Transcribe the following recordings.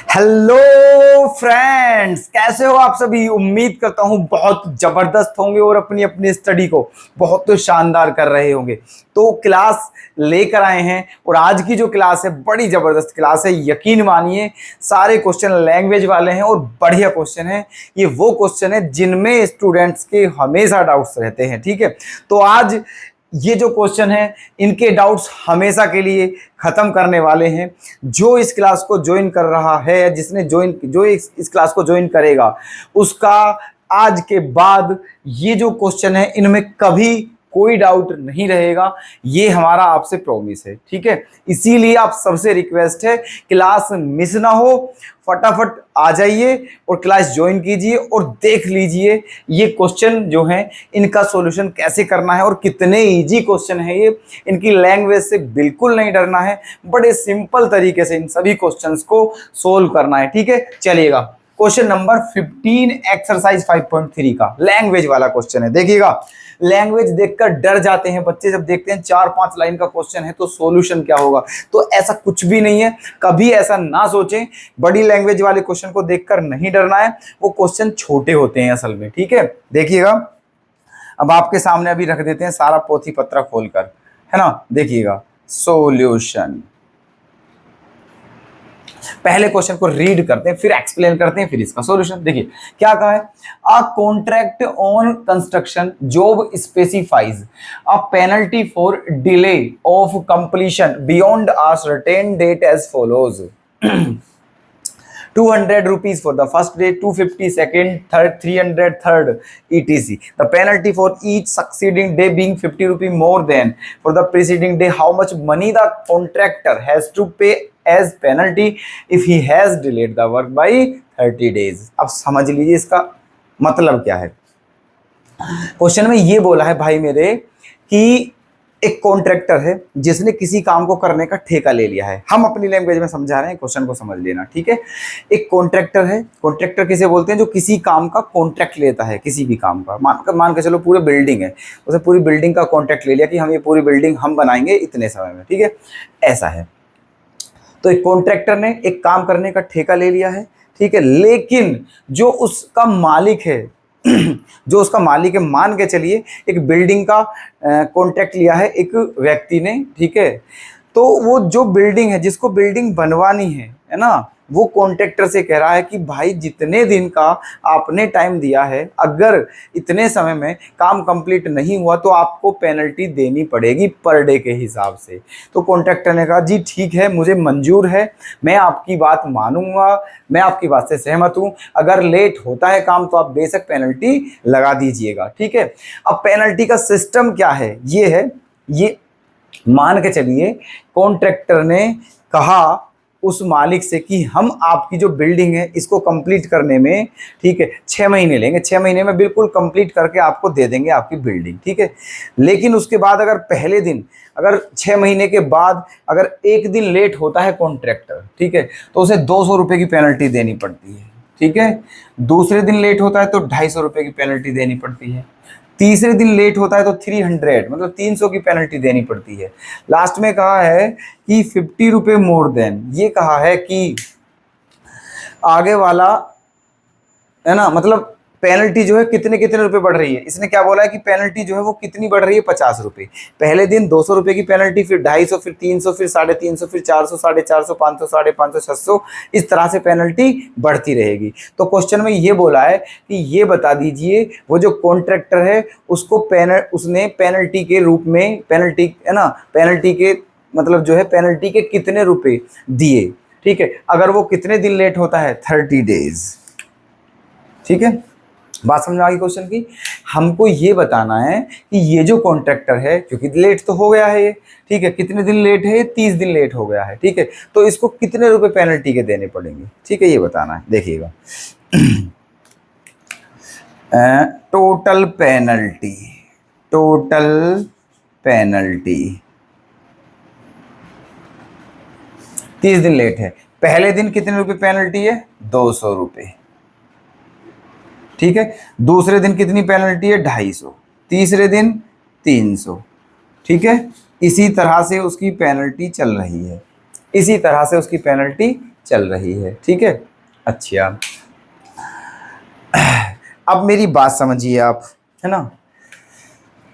Hello friends, कैसे हो आप सभी। उम्मीद करता हूं बहुत जबरदस्त होंगे और अपनी अपनी स्टडी को बहुत शानदार कर रहे होंगे। तो क्लास लेकर आए हैं और आज की जो क्लास है बड़ी जबरदस्त क्लास है। यकीन मानिए सारे क्वेश्चन लैंग्वेज वाले हैं और बढ़िया क्वेश्चन है। ये वो क्वेश्चन है जिनमें स्टूडेंट्स के हमेशा डाउट्स रहते हैं। ठीक है, तो आज ये जो क्वेश्चन है इनके डाउट्स हमेशा के लिए खत्म करने वाले हैं। जो इस क्लास को ज्वाइन कर रहा है, जो इस क्लास को ज्वाइन करेगा, उसका आज के बाद ये जो क्वेश्चन है इनमें कभी कोई डाउट नहीं रहेगा। ये हमारा आपसे प्रॉमिस है। ठीक है, इसीलिए आप सबसे रिक्वेस्ट है क्लास मिस ना हो, फटाफट आ जाइए और क्लास ज्वाइन कीजिए और देख लीजिए ये क्वेश्चन जो है इनका सॉल्यूशन कैसे करना है और कितने इजी क्वेश्चन है ये। इनकी लैंग्वेज से बिल्कुल नहीं डरना है, बड़े सिंपल तरीके से इन सभी क्वेश्चंस को सोल्व करना है। ठीक है, चलिएगा क्वेश्चन नंबर 15 एक्सरसाइज 5.3 का लैंग्वेज वाला क्वेश्चन है। देखिएगा, लैंग्वेज देखकर डर जाते हैं बच्चे जब देखते हैं 4-5 लाइन का क्वेश्चन है तो सॉल्यूशन क्या होगा। तो ऐसा कुछ भी नहीं है, कभी ऐसा ना सोचें। बड़ी लैंग्वेज वाले क्वेश्चन को देखकर नहीं डरना है, वो क्वेश्चन छोटे होते हैं असल में। ठीक है, देखिएगा अब आपके सामने अभी रख देते हैं सारा पोथी पत्र खोलकर, है ना। देखिएगा सॉल्यूशन, पहले क्वेश्चन को रीड करते हैं फिर एक्सप्लेन करते हैं फिर इसका सॉल्यूशन। देखिए क्या कहा है, a contract on construction job specifies a penalty for delay of completion beyond a certain date as follows. 200 rupees for the first day, 250 second, third, 300 third, etc. The penalty for each succeeding day being 50 rupees more than for the preceding day. How much money the contractor has to pay as penalty if he has delayed the work by 30 days? अब समझ लीजिए इसका मतलब क्या है। Question में ये बोला है भाई मेरे कि एक कॉन्ट्रैक्टर है जिसने किसी काम को करने का ठेका ले लिया है। हम अपनी लैंग्वेज में समझा रहे हैं, क्वेश्चन को समझ लेना। ठीक है, एक कॉन्ट्रैक्टर है। कॉन्ट्रैक्टर किसे बोलते हैं, जो किसी काम का कॉन्ट्रैक्ट लेता है, किसी भी काम का। मान के चलो पूरी बिल्डिंग है, उसे पूरी बिल्डिंग का कॉन्ट्रैक्ट ले लिया कि हम ये पूरी बिल्डिंग हम बनाएंगे इतने समय में। ठीक है, ऐसा है। तो एक कॉन्ट्रैक्टर ने एक काम करने का ठेका ले लिया है। ठीक है, लेकिन जो उसका मालिक है मान के चलिए एक बिल्डिंग का कॉन्ट्रैक्ट लिया है एक व्यक्ति ने। ठीक है, तो वो जो बिल्डिंग है, जिसको बिल्डिंग बनवानी है ना, वो कॉन्ट्रैक्टर से कह रहा है कि भाई जितने दिन का आपने टाइम दिया है, अगर इतने समय में काम कंप्लीट नहीं हुआ तो आपको पेनल्टी देनी पड़ेगी पर डे के हिसाब से। तो कॉन्ट्रैक्टर ने कहा जी ठीक है, मुझे मंजूर है, मैं आपकी बात मानूंगा, मैं आपकी बात से सहमत हूं। अगर लेट होता है काम तो आप बेशक पेनल्टी लगा दीजिएगा। ठीक है, अब पेनल्टी का सिस्टम क्या है, ये है, ये मान के चलिए कॉन्ट्रैक्टर ने कहा उस मालिक से कि हम आपकी जो बिल्डिंग है इसको कंप्लीट करने में, ठीक है, 6 महीने लेंगे, 6 महीने में बिल्कुल कंप्लीट करके आपको दे देंगे आपकी बिल्डिंग। ठीक है, लेकिन उसके बाद अगर पहले दिन, अगर 6 महीने के बाद अगर एक दिन लेट होता है कॉन्ट्रैक्टर, ठीक है, तो उसे 200 रुपये की पेनल्टी देनी पड़ती है। ठीक है, दूसरे दिन लेट होता है तो 250 रुपये की पेनल्टी देनी पड़ती है। तीसरे दिन लेट होता है तो 300 मतलब 300 की पेनल्टी देनी पड़ती है। लास्ट में कहा है कि 50 रुपये मोर देन, ये कहा है कि आगे वाला, है ना, मतलब पेनल्टी जो है कितने कितने रुपए बढ़ रही है। इसने क्या बोला है कि पेनल्टी जो है वो कितनी बढ़ रही है, 50 रुपये। पहले दिन 200 रुपये की पेनल्टी, फिर 250, फिर 300, फिर 350, फिर 400, 450, 500, 550, 600, इस तरह से पेनल्टी बढ़ती रहेगी। तो क्वेश्चन में ये बोला है कि ये बता दीजिए वो जो कॉन्ट्रैक्टर है उसको उसने पेनल्टी के रूप में, पेनल्टी है ना, पेनल्टी के मतलब जो है पेनल्टी के कितने रुपए दिए। ठीक है, अगर वो कितने दिन लेट होता है, 30 डेज। ठीक है, बात समझ में आ गई क्वेश्चन की। हमको ये बताना है कि ये जो कॉन्ट्रैक्टर है, क्योंकि लेट तो हो गया है ये, ठीक है, कितने दिन लेट है, 30 दिन लेट हो गया है। ठीक है, तो इसको कितने रुपए पेनल्टी के देने पड़ेंगे, ठीक है, ये बताना है। देखिएगा टोटल पेनल्टी, टोटल पेनल्टी 30 दिन लेट है, पहले दिन कितने रुपए पेनल्टी है, 200 रुपये। ठीक है, दूसरे दिन कितनी पेनल्टी है, 250, तीसरे दिन 300। ठीक है, इसी तरह से उसकी पेनल्टी चल रही है, इसी तरह से उसकी पेनल्टी चल रही है, ठीक है। अच्छा, अब मेरी बात समझिए आप, है ना।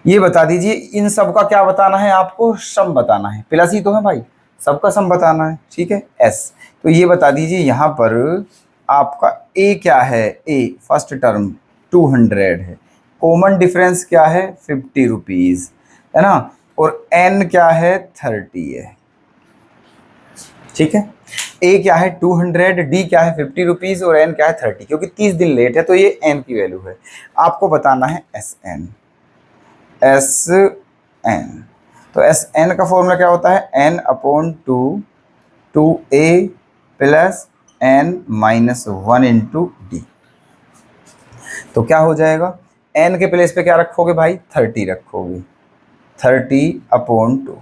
ये बता दीजिए इन सब का क्या बताना है आपको, सम बताना है, प्लस ही तो है भाई, सबका सम बताना है, ठीक है। एस, तो ये बता दीजिए यहाँ पर आपका ए क्या है, ए फर्स्ट टर्म 200 है, कॉमन डिफरेंस क्या है 50 रुपीज़, है ना, और एन क्या है 30 है, ठीक है। ए क्या है 200, डी क्या है 50 रुपीज़ और एन क्या है 30, क्योंकि 30 दिन लेट है तो ये एन की वैल्यू है। आपको बताना है एस एन, एस एन, तो एस एन का फॉर्मूला क्या होता है, N upon two A plus N minus 1 into D. तो क्या हो जाएगा, एन के प्लेस पे क्या रखोगे भाई 30 रखोगे, 30 अपॉन 2,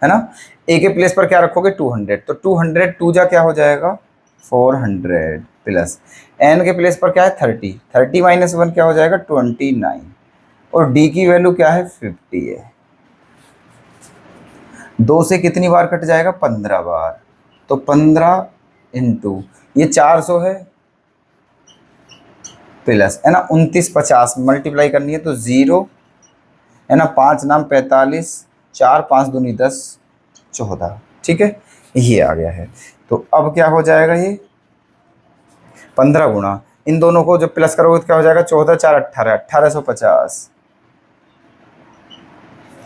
है ना। ए के प्लेस पर क्या रखोगे 200, तो 200 टू जा क्या हो जाएगा 400 प्लस एन के प्लेस पर क्या है 30, 30 माइनस 1 क्या हो जाएगा 29, और डी की वैल्यू क्या है 50 है। 2 से कितनी बार कट जाएगा 15 बार, तो 15 इंटू ये 400 है प्लस, है ना 2950 मल्टीप्लाई करनी है तो 0, है ना, 5 नाम 45, 4 5 दूनी 10 14, ठीक है, ये आ गया है। तो अब क्या हो जाएगा, ये 15 गुणा इन दोनों को जब प्लस करोगे तो क्या हो जाएगा 14 4 18, 1850,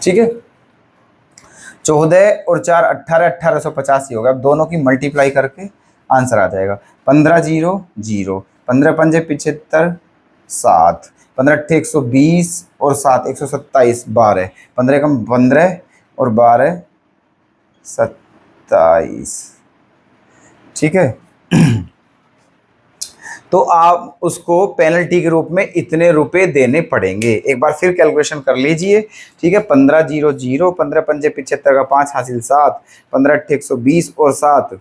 ठीक है। 14 और 4 18, 1850 ही होगा। अब दोनों की मल्टीप्लाई करके आंसर आ जाएगा, 15 0 0, 15 पंजे 75 7, 15 अट्ठे 120 और 7 127, 12, 15 कम 15 और 12 27, ठीक है। तो आप उसको पेनल्टी के रूप में इतने रुपए देने पड़ेंगे। एक बार फिर कैलकुलेशन कर लीजिए, ठीक है। 15 0 0, 15 पंजे 75 का 5 हासिल 7, 15 अट्ठे 120 और 7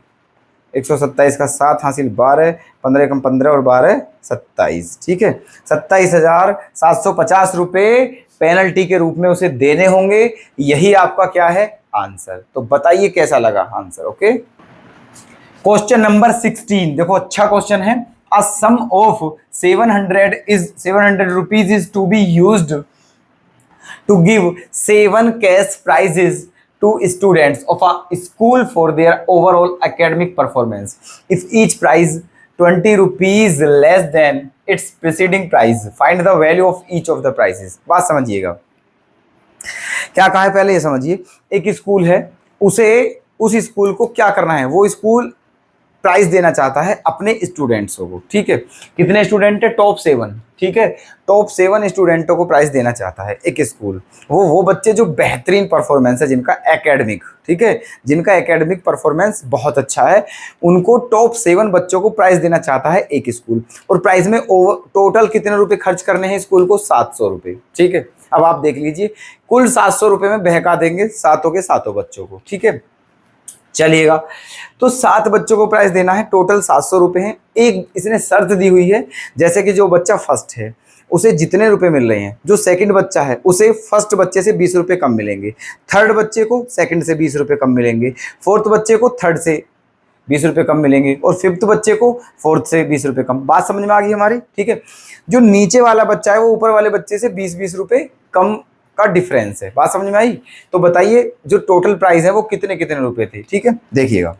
127 का 7 हासिल 12, 15 कम 15 और 12 27, ठीक है। 27,750 रुपये पेनल्टी के रूप में उसे देने होंगे। यही आपका क्या है आंसर। तो बताइए कैसा लगा आंसर। ओके, क्वेश्चन नंबर 16 देखो, अच्छा क्वेश्चन है। A sum of 700 rupees is to be used to give 7 cash prizes to students of a school for their overall academic performance. If each prize 20 rupees less than its preceding prize, find the value of each of the prizes. बात समझिएगा क्या कहा है, पहले ये समझिए। एक school है, उसे उस स्कूल को क्या करना है, वो स्कूल प्राइज देना चाहता है अपने स्टूडेंट्स को, ठीक है। कितने स्टूडेंट है, टॉप 7, ठीक है। टॉप 7 स्टूडेंटों को प्राइज देना चाहता है एक स्कूल। वो बच्चे जो बेहतरीन परफॉर्मेंस है, जिनका एकेडमिक, ठीक है, जिनका एकेडमिक परफॉर्मेंस बहुत अच्छा है, उनको टॉप 7 बच्चों को प्राइज देना चाहता है एक स्कूल। और प्राइज में टोटल कितने रुपए खर्च करने हैं स्कूल को, 700 रुपये, ठीक है। अब आप देख लीजिए, कुल 700 रुपये में बहका देंगे सातों के सातों बच्चों को, ठीक है। चलिएगा, तो 7 बच्चों को प्राइज देना है, टोटल 700 रुपये हैं। एक इसने शर्त दी हुई है, जैसे कि जो बच्चा फर्स्ट है उसे जितने रुपए मिल रहे हैं, जो सेकंड बच्चा है उसे फर्स्ट बच्चे से 20 रुपये कम मिलेंगे, थर्ड बच्चे को सेकंड से 20 रुपये कम मिलेंगे, फोर्थ बच्चे को थर्ड से 20 रुपये कम मिलेंगे, और फिफ्थ बच्चे को फोर्थ से 20 रुपये कम। बात समझ में आ गई हमारी, ठीक है। जो नीचे वाला बच्चा है वो ऊपर वाले बच्चे से 20-20 रुपये कम का डिफरेंस है। बात समझ में आई। तो बताइए जो टोटल प्राइस है वो कितने कितने रुपए थे, ठीक है। देखिएगा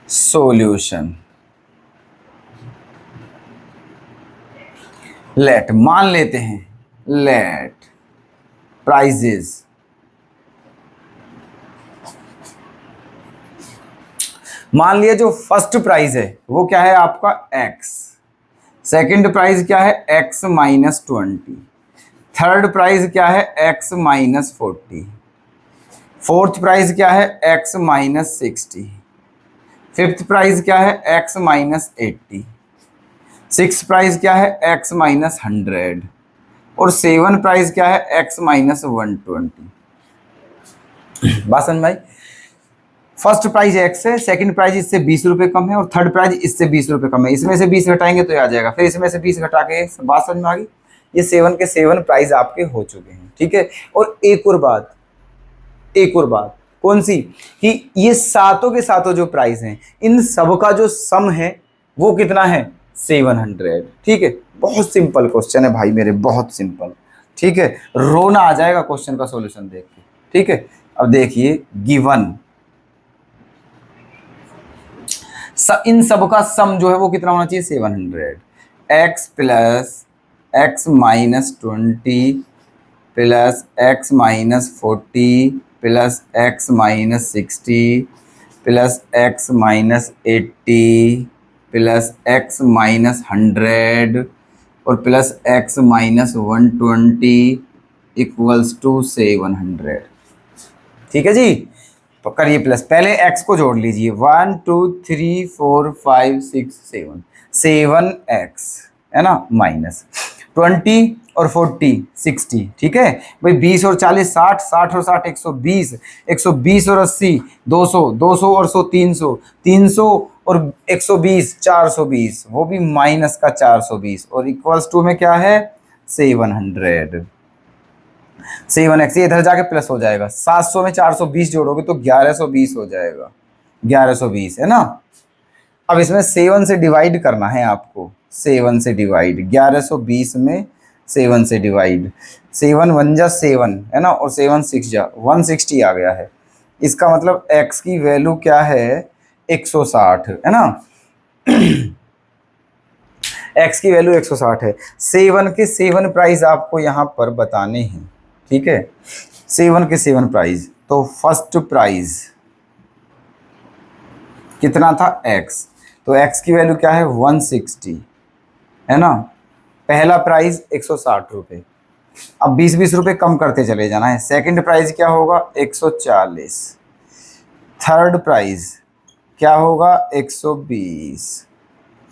सॉल्यूशन, लेट मान लेते हैं, लेट प्राइजेस मान लिया, जो फर्स्ट प्राइस है वो क्या है आपका x, सेकंड प्राइस क्या है x माइनस 20, थर्ड प्राइस क्या है x माइनस 40, फोर्थ प्राइस क्या है x माइनस 60, फिफ्थ प्राइस क्या है x माइनस 80, सिक्स प्राइस क्या है x माइनस 100, और सेवन प्राइस क्या है x माइनस 120। बात समझ भाई। फर्स्ट प्राइस x है, सेकंड प्राइस इससे 20 रुपये कम है, और थर्ड प्राइस इससे 20 रुपये कम है। इसमें से 20 घटाएंगे तो आ जाएगा, फिर इसमें से 20 घटा के, बात समझ में आ गई। ये 7 के 7 प्राइस आपके हो चुके हैं, ठीक है। और एक और बात, कौन सी, कि ये सातों के सातों जो प्राइस हैं इन सब का जो सम है वो कितना है 700। ठीक है, बहुत सिंपल क्वेश्चन है भाई मेरे, बहुत सिंपल। ठीक है, रोना आ जाएगा क्वेश्चन का सॉल्यूशन देख के। ठीक है, अब देखिए गिवन इन सब का सम जो है वो कितना होना चाहिए 700। X plus x minus 20 plus x minus 40 plus x minus 60 plus x minus 80 plus x minus 100 और plus x minus 120 equals to 700। ठीक है जी, तो करिए प्लस, पहले x को जोड़ लीजिए 1 2 3 4 5 6 7, 7x है ना, माइनस 20 और 40 60। ठीक है भाई, 20 और 40 60, 60 और 60 120, 120 और 80 200, 200 और 100 300, 300 और 120 420, वो भी माइनस का 420 और इक्वल्स टू में क्या है 700। 7x इधर जाके प्लस हो जाएगा, 700 में 420 जोड़ोगे तो 1120 हो जाएगा, 1120 है ना। अब इसमें 7 से डिवाइड करना है आपको, 7 से डिवाइड, 1120 में 7 से डिवाइड, 7 1 जा 7 है ना, और 7 6 जा 160 आ गया है। इसका मतलब x की वैल्यू क्या है 160 है ना। x की वैल्यू 160 है। 7 के 7 प्राइस आपको यहाँ पर बताने हैं। ठीक है, 7 के 7 प्राइस, तो फर्स्ट प्राइस कितना था x, तो x की वैल्यू क्या है 160 है ना। पहला प्राइस 160 रुपये, अब 20-20 रुपये कम करते चले जाना है। सेकंड प्राइस क्या होगा 140, थर्ड प्राइस क्या होगा 120,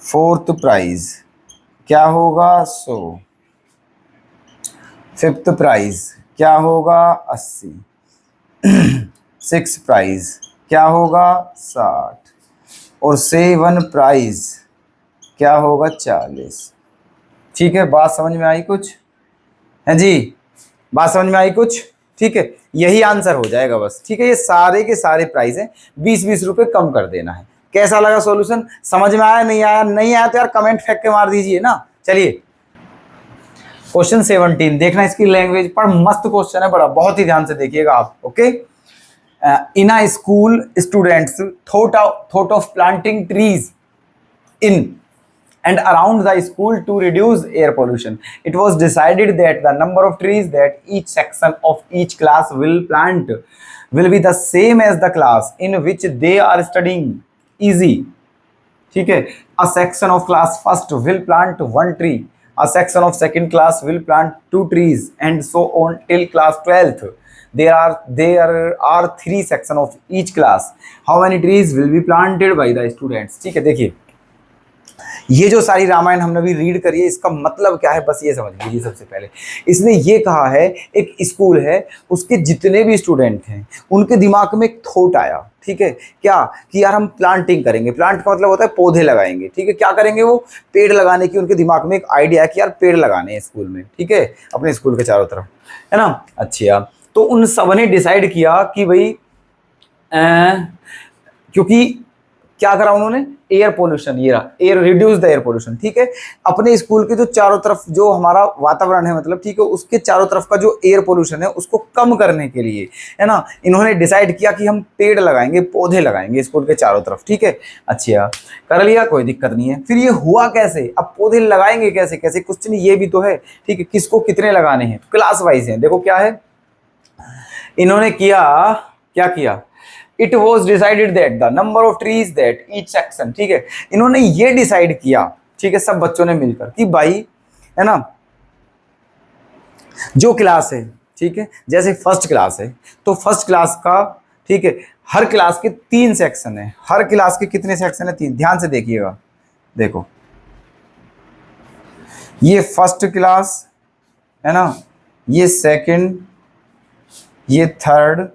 फोर्थ प्राइस क्या होगा 100, फिफ्थ प्राइस क्या होगा 80, सिक्स प्राइस क्या होगा 60 और 7 प्राइस क्या होगा 40। ठीक है, बात समझ में आई कुछ है जी, बात समझ में आई कुछ। ठीक है, यही आंसर हो जाएगा बस। ठीक है, ये सारे के सारे प्राइस हैं, 20-20 रुपये कम कर देना है। कैसा लगा सॉल्यूशन, समझ में आया नहीं आया, नहीं आया तो यार कमेंट फेंक के मार दीजिए ना। चलिए क्वेश्चन 17 देखना, इसकी लैंग्वेज पर मस्त क्वेश्चन है बड़ा, बहुत ही ध्यान से देखिएगा आप। Okay, in a school students thought of planting trees in and around the school to reduce air pollution. It was decided that the number of trees that each section of each class will plant will be the same as the class in which they are studying. Easy. ठीक है, a section of class first will plant 1 tree, a section of second class will plant 2 trees and so on till class 12th. There are 3 sections of each class. How many trees will be planted by the students? ठीक है, देखिए ये जो सारी रामायण हमने अभी read करी है, इसका मतलब क्या है बस ये समझ लीजिए। सबसे पहले इसने ये कहा है, एक स्कूल है, उसके जितने भी स्टूडेंट हैं उनके दिमाग में एक थॉट आया। ठीक है, क्या कि यार हम प्लांटिंग करेंगे, प्लांट का मतलब होता है पौधे लगाएंगे। ठीक है, क्या करेंगे, वो पेड़ लगाने की उनके दिमाग में एक आइडिया है कि यार पेड़ लगाने हैं स्कूल में। ठीक है, अपने स्कूल के चारों तरफ, है ना। अच्छा, तो उन सब ने डिसाइड किया कि भाई क्योंकि क्या करा उन्होंने, एयर पोल्यूशन, ये रहा, air reduce the air pollution. ठीक है, अपने स्कूल के जो चारों तरफ जो हमारा वातावरण है, मतलब ठीक है, उसके चारों तरफ का जो एयर पोल्यूशन है उसको कम करने के लिए, है ना, इन्होंने डिसाइड किया कि हम पेड़ लगाएंगे, पौधे लगाएंगे स्कूल के चारों तरफ। ठीक है, अच्छा कर लिया, कोई दिक्कत नहीं है। फिर ये हुआ कैसे, अब पौधे लगाएंगे कैसे, कैसे क्वेश्चन ये भी तो है। ठीक है, किसको कितने लगाने हैं, क्लास वाइज है। देखो क्या है इन्होंने किया, क्या किया, it was decided that the number of trees that each section. ठीक है, इन्होंने ये डिसाइड किया, ठीक है, सब बच्चों ने मिलकर कि भाई, है ना, जो क्लास है, ठीक है, जैसे फर्स्ट क्लास है तो फर्स्ट क्लास का, ठीक है, हर क्लास के 3 सेक्शन है। हर क्लास के कितने सेक्शन है, 3। ध्यान से देखिएगा, देखो ये फर्स्ट क्लास है ना, ये सेकंड, ये थर्ड,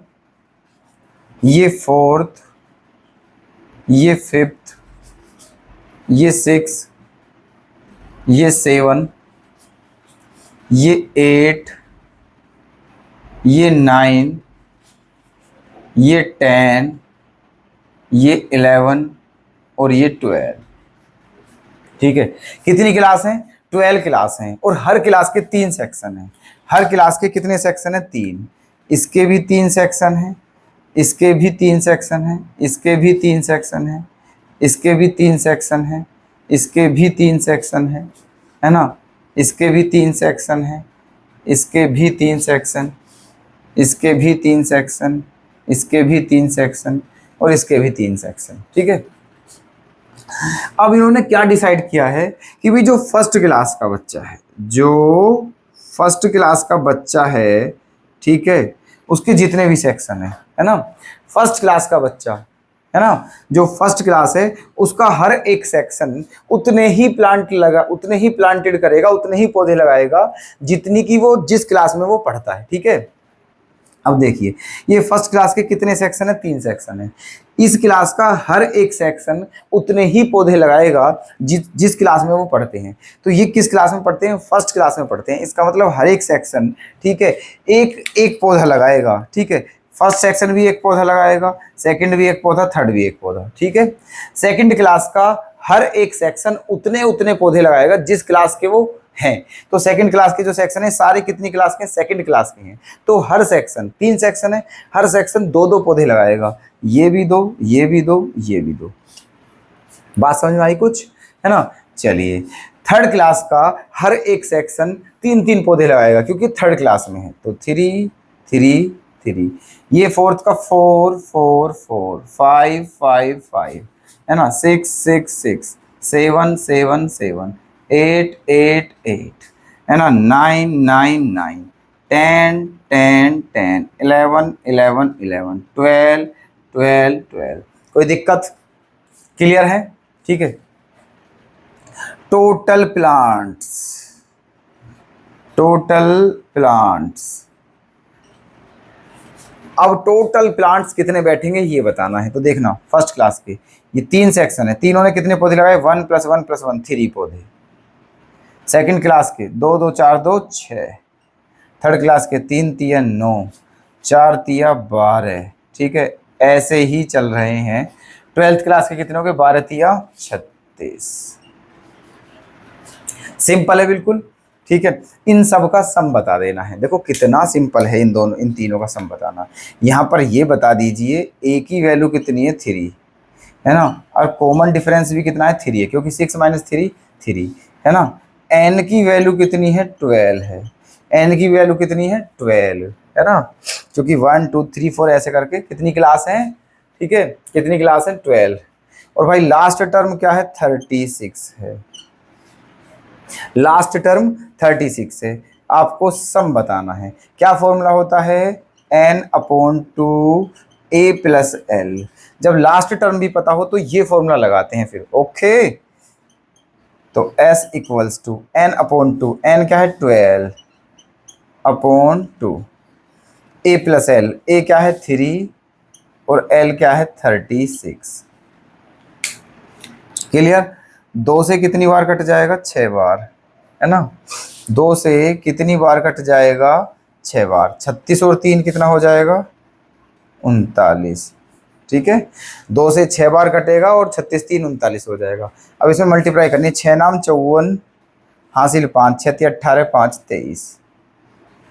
ये फोर्थ, ये फिफ्थ, ये 6, ये 7, ये 8, ये 9, ये 10, ये 11 और ये 12। ठीक है, कितनी क्लास हैं? 12 क्लास हैं और हर क्लास के 3 सेक्शन हैं। हर क्लास के कितने सेक्शन हैं? 3। इसके भी 3 सेक्शन हैं, इसके भी 3 सेक्शन हैं, इसके भी 3 सेक्शन हैं, इसके भी 3 सेक्शन हैं, इसके भी 3 सेक्शन हैं, है ना? इसके भी 3 सेक्शन हैं, इसके भी 3 सेक्शन, इसके भी 3 सेक्शन, इसके भी 3 सेक्शन और इसके भी 3 सेक्शन। ठीक है, अब इन्होंने क्या डिसाइड किया है कि भाई जो फर्स्ट क्लास का बच्चा है, जो फर्स्ट क्लास का बच्चा है, ठीक है, उसके जितने भी सेक्शन है ना, फर्स्ट क्लास का बच्चा है ना, जो फर्स्ट क्लास है उसका हर एक सेक्शन उतने ही प्लांट लगा, उतने ही प्लांटेड करेगा, उतने ही पौधे लगाएगा जितनी की वो जिस क्लास में वो पढ़ता है। ठीक है, अब देखिए ये फर्स्ट क्लास के कितने सेक्शन है? 3 सेक्शन है। इस क्लास का हर एक सेक्शन उतने ही पौधे लगाएगा जिस क्लास में वो पढ़ते हैं। तो ये किस क्लास में पढ़ते हैं? फर्स्ट क्लास में पढ़ते हैं। इसका मतलब हर एक सेक्शन, ठीक है, एक एक पौधा लगाएगा। ठीक है, फर्स्ट सेक्शन भी एक पौधा लगाएगा, सेकंड भी एक पौधा, थर्ड भी एक पौधा। ठीक है, सेकंड क्लास का हर एक सेक्शन उतने उतने पौधे लगाएगा जिस क्लास के वो हैं। तो सेकंड क्लास के जो सेक्शन है सारे कितनी क्लास के हैं? सेकंड क्लास के हैं। तो हर सेक्शन, 3 सेक्शन है, हर सेक्शन 2-2 पौधे लगाएगा। ये भी 2, ये भी 2, ये भी 2। बात समझ में आई कुछ, है ना? चलिए, थर्ड क्लास का हर एक सेक्शन 3-3 पौधे लगाएगा क्योंकि थर्ड क्लास में है। तो 3 3 3। ये फोर्थ का 4 4 4, 5 5 5, है ना, 6 6 6, 7 7 7, 8 8 8, है ना, 9 9 9, 10 10 10, 11 11 11, 12 12 12। कोई दिक्कत? क्लियर है? ठीक है, टोटल प्लांट्स, टोटल प्लांट्स। अब टोटल प्लांट्स कितने बैठेंगे ये बताना है। तो देखना, फर्स्ट क्लास के ये 3 सेक्शन है, तीनों ने कितने पौधे लगाए? 1 + 1 + 1, 3 पौधे। सेकंड क्लास के 2 2 4 2 6। थर्ड क्लास के 3 3 9, 4 3 12। ठीक है, ऐसे ही चल रहे हैं। 12th क्लास के कितने हो गए? 12 3 36। सिंपल है बिल्कुल। ठीक है, इन सब का सम बता देना है। देखो कितना सिंपल है इन तीनों का सम बताना। यहाँ पर ये बता दीजिए ए की वैल्यू कितनी है? 3, है ना, और कॉमन डिफरेंस भी कितना है? 3 है क्योंकि 6 - 3 3, है ना। एन की वैल्यू कितनी है? 12 है। एन की वैल्यू कितनी है? 12, है ना, क्योंकि 1 2 3 4 ऐसे करके कितनी क्लास है? ठीक है, कितनी क्लास है? 12। और भाई लास्ट टर्म क्या है? 36 है। लास्ट टर्म 36 है। आपको सम बताना है। क्या फॉर्मूला होता है? n/2 a + l। जब लास्ट टर्म भी पता हो तो ये फॉर्मूला लगाते हैं फिर। ओके, तो s = n/2, n क्या है? 12/2, a + l, a क्या है? 3 और l क्या है? 36। क्लियर? 2 से कितनी बार कट जाएगा? 6 बार, है ना। 2 से कितनी बार कट जाएगा? 6 बार। 36 और 3 कितना हो जाएगा? 39। ठीक है, 2 से 6 बार कटेगा और 36 3 39 हो जाएगा। अब इसमें मल्टीप्लाई करनी है। 6 नाम 54, हासिल 5, 6 × 18, 5 23,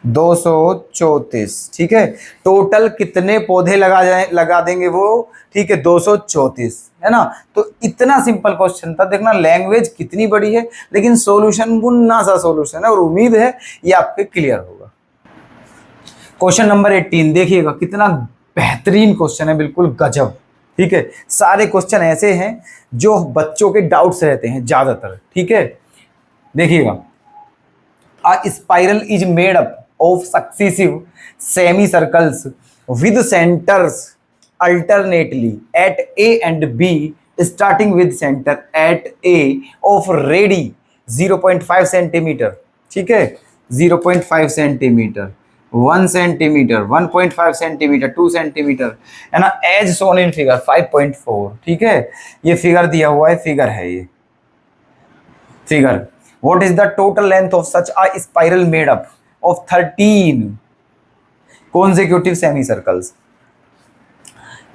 234। ठीक है, टोटल कितने पौधे लगा देंगे वो? ठीक है, 234, है ना। तो इतना सिंपल क्वेश्चन था। देखना लैंग्वेज कितनी बड़ी है लेकिन सॉल्यूशन मुन्ना सा सॉल्यूशन है और उम्मीद है ये आपके क्लियर होगा। क्वेश्चन नंबर 18 देखिएगा, कितना बेहतरीन क्वेश्चन है, बिल्कुल गजब। ठीक है, सारे क्वेश्चन ऐसे हैं जो बच्चों के डाउट्स रहते हैं ज्यादातर। ठीक है, देखिएगा, a spiral is made up of successive semicircles with centers alternately at A and B, starting with center at A of radi 0.5 centimetre. ठीक है, 0.5 सेंटीमीटर, 1 सेंटीमीटर, 1.5 सेंटीमीटर, 2 सेंटीमीटर, है ना, एज सोन इन फिगर 5.4। ठीक है, ये figure दिया हुआ है, फिगर है ये figure. What is the total length of such a spiral made up of 13 consecutive semicircles?